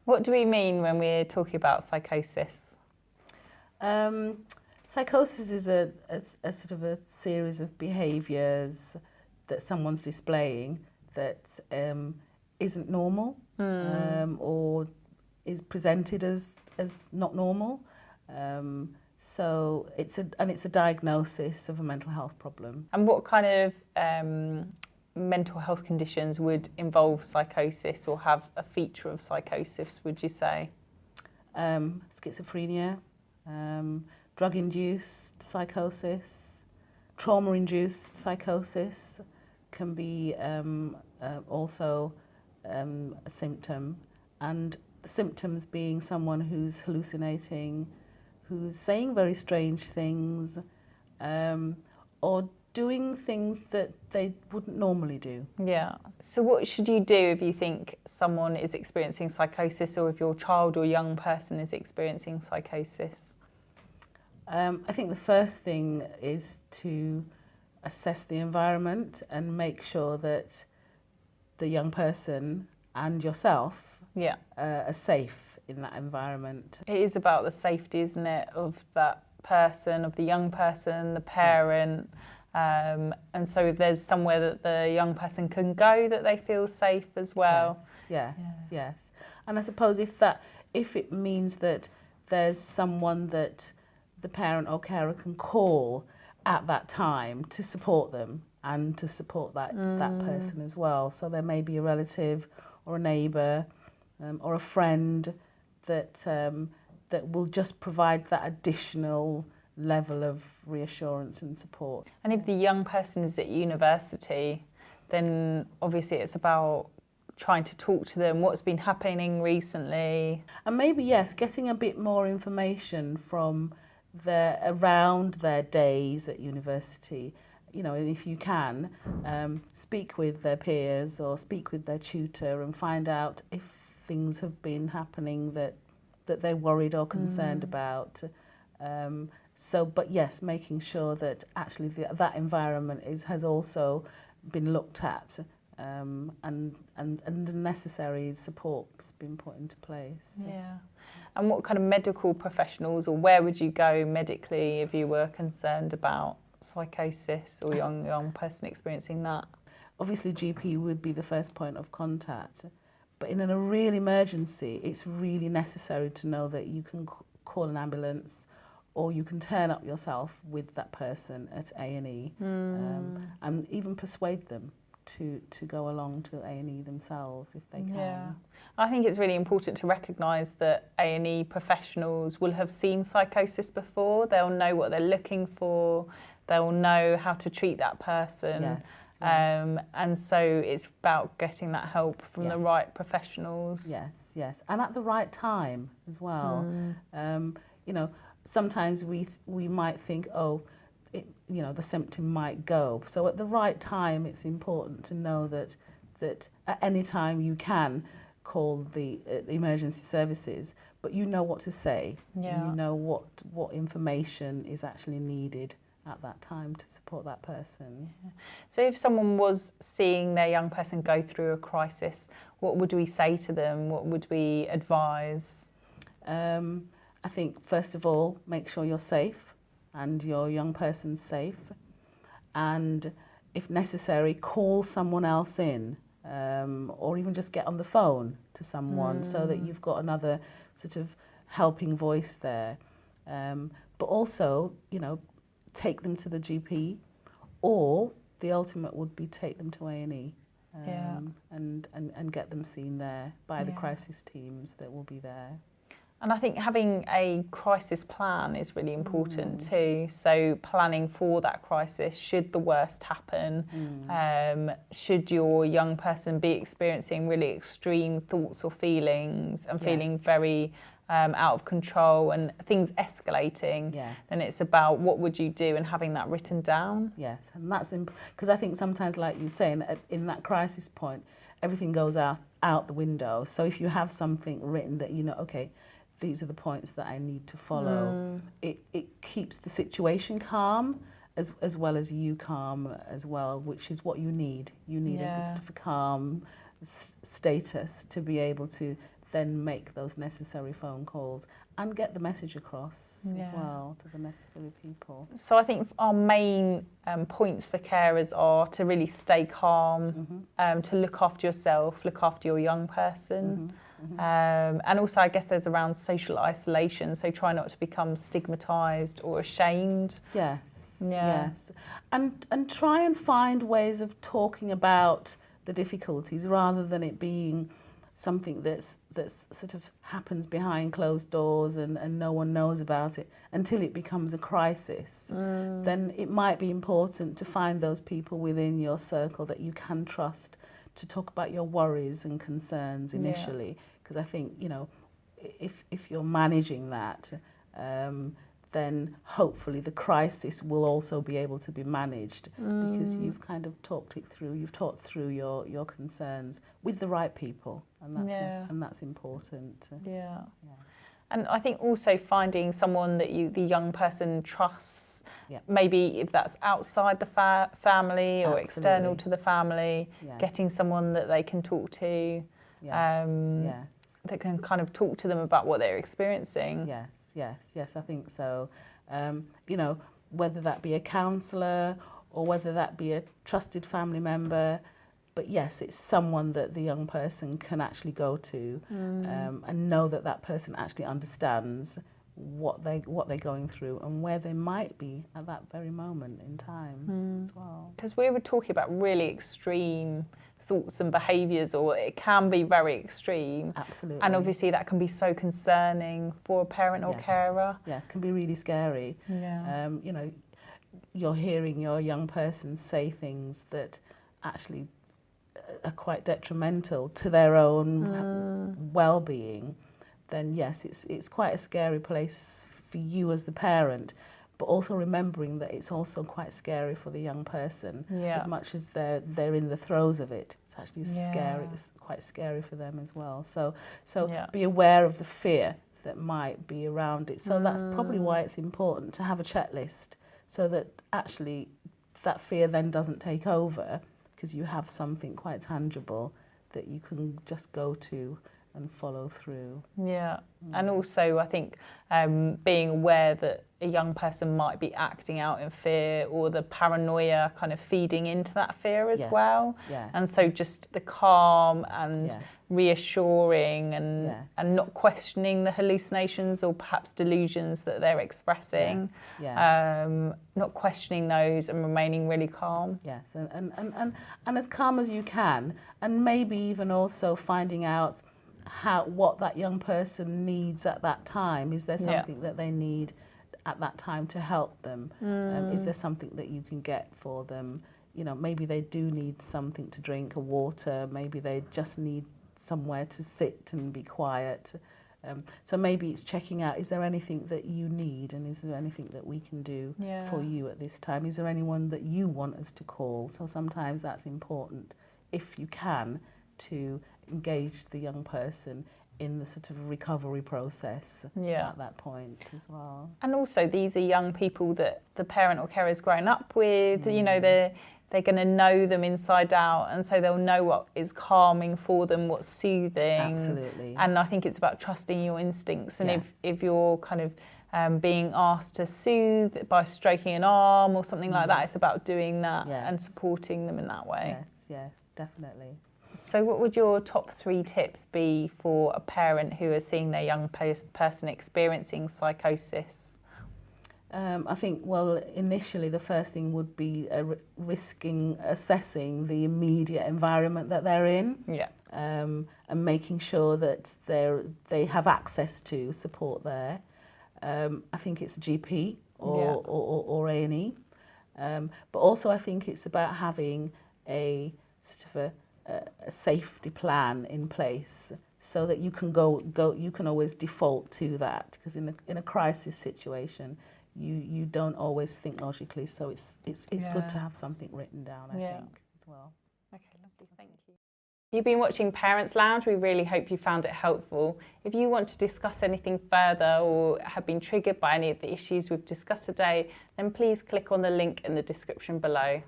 What do we mean when we're talking about psychosis? Psychosis is a sort of a series of behaviours that someone's displaying that isn't normal or is presented as not normal. So it's a diagnosis of a mental health problem. And what kind of mental health conditions would involve psychosis or have a feature of psychosis, would you say? Schizophrenia, drug-induced psychosis, trauma-induced psychosis can be also a symptom, and the symptoms being someone who's hallucinating, who's saying very strange things, or doing things that they wouldn't normally do. Yeah. So what should you do if you think someone is experiencing psychosis, or if your child or young person is experiencing psychosis? I think the first thing is to assess the environment and make sure that the young person and yourself are safe in that environment. It is about the safety, isn't it, of that person, of the young person, the parent. And so if there's somewhere that the young person can go that they feel safe as well. Yes. And I suppose if it means that there's someone that the parent or carer can call at that time to support them and to support that person as well. So there may be a relative or a neighbour or a friend that will just provide that additional level of reassurance and support. And if the young person is at university, then obviously it's about trying to talk to them, what's been happening recently. And maybe, yes, getting a bit more information from around their days at university. You know, if you can, speak with their peers or speak with their tutor and find out if things have been happening that they're worried or concerned about. But yes, making sure that actually that environment has also been looked at, and the necessary support's been put into place. Yeah. And what kind of medical professionals, or where would you go medically if you were concerned about psychosis or young person experiencing that? Obviously, GP would be the first point of contact, but in a real emergency, it's really necessary to know that you can call an ambulance, or you can turn up yourself with that person at A&E, and even persuade them to go along to A&E themselves if they can. Yeah. I think it's really important to recognise that A&E professionals will have seen psychosis before. They'll know what they're looking for. They'll know how to treat that person. Yes. And so it's about getting that help from the right professionals. Yes. And at the right time as well. You know, sometimes we might think, the symptom might go. So at the right time, it's important to know that at any time you can call the emergency services, but you know what to say. Yeah. You know what information is actually needed at that time to support that person. Yeah. So if someone was seeing their young person go through a crisis, what would we say to them? What would we advise? I think, first of all, make sure you're safe and your young person's safe. And if necessary, call someone else in, or even just get on the phone to someone so that you've got another sort of helping voice there. But also, take them to the GP, or the ultimate would be take them to A&E and get them seen there by the crisis teams that will be there. And I think having a crisis plan is really important too. So planning for that crisis, should the worst happen, should your young person be experiencing really extreme thoughts or feelings and feeling very out of control and things escalating, then it's about what would you do and having that written down. Yes, and that's because I think sometimes, like you're saying, in that crisis point, everything goes out the window. So if you have something written that okay, these are the points that I need to follow, it keeps the situation calm as well as you calm as well, which is what you need. You need a sort of calm status to be able to then make those necessary phone calls and get the message across as well to the necessary people. So I think our main points for carers are to really stay calm, to look after yourself, look after your young person. And also I guess there's around social isolation, so try not to become stigmatised or ashamed. Yes, yes. And try and find ways of talking about the difficulties rather than it being something that's sort of happens behind closed doors and no one knows about it until it becomes a crisis. Then it might be important to find those people within your circle that you can trust to talk about your worries and concerns initially, because I think, you know, if you're managing that, then hopefully the crisis will also be able to be managed because you've kind of talked it through, you've talked through your concerns with the right people, and that's important. Yeah. And I think also finding someone that the young person trusts, maybe if that's outside the family or external to the family, getting someone that they can talk to, that can kind of talk to them about what they're experiencing. Yes, I think so. You know, whether that be a counsellor or whether that be a trusted family member, but yes, it's someone that the young person can actually go to and know that that person actually understands what they're going through and where they might be at that very moment in time as well. Because we were talking about really extreme thoughts and behaviours, or it can be very extreme. Absolutely. And obviously that can be so concerning for a parent or carer. Yes, it can be really scary. You know, you're hearing your young person say things that actually are quite detrimental to their own well-being, then yes, it's quite a scary place for you as the parent, but also remembering that it's also quite scary for the young person. As much as they're in the throes of it, it's actually scary. It's quite scary for them as well. So be aware of the fear that might be around it. So that's probably why it's important to have a checklist, so that actually that fear then doesn't take over, because you have something quite tangible that you can just go to and follow through. And also I think being aware that a young person might be acting out in fear, or the paranoia kind of feeding into that fear as well. And so just the calm and reassuring and not questioning the hallucinations or perhaps delusions that they're expressing. Not questioning those and remaining really calm. And as calm as you can, and maybe even also finding out what that young person needs at that time. Is there something that they need at that time to help them? Is there something that you can get for them? You know, maybe they do need something to drink, or water. Maybe they just need somewhere to sit and be quiet. So maybe it's checking out, is there anything that you need, and is there anything that we can do for you at this time? Is there anyone that you want us to call? So sometimes that's important, if you can, to engage the young person in the sort of recovery process at that point as well. And also these are young people that the parent or carer has grown up with. You know, they're going to know them inside out, and so they'll know what is calming for them, what's soothing. Absolutely. And I think it's about trusting your instincts, and if you're kind of being asked to soothe by stroking an arm or something like that, it's about doing that and supporting them in that way. Yes, definitely. So what would your top 3 tips be for a parent who is seeing their young person experiencing psychosis? I think, well, initially the first thing would be assessing the immediate environment that they're in. And making sure that they have access to support there. I think it's GP or A&E. But also I think it's about having a sort of a safety plan in place, so that you can you can always default to that, because in a crisis situation you don't always think logically, so it's good to have something written down, I think, as well. Okay, lovely, thank you. You've been watching Parents Lounge. We really hope you found it helpful. If you want to discuss anything further or have been triggered by any of the issues we've discussed today, then please click on the link in the description below.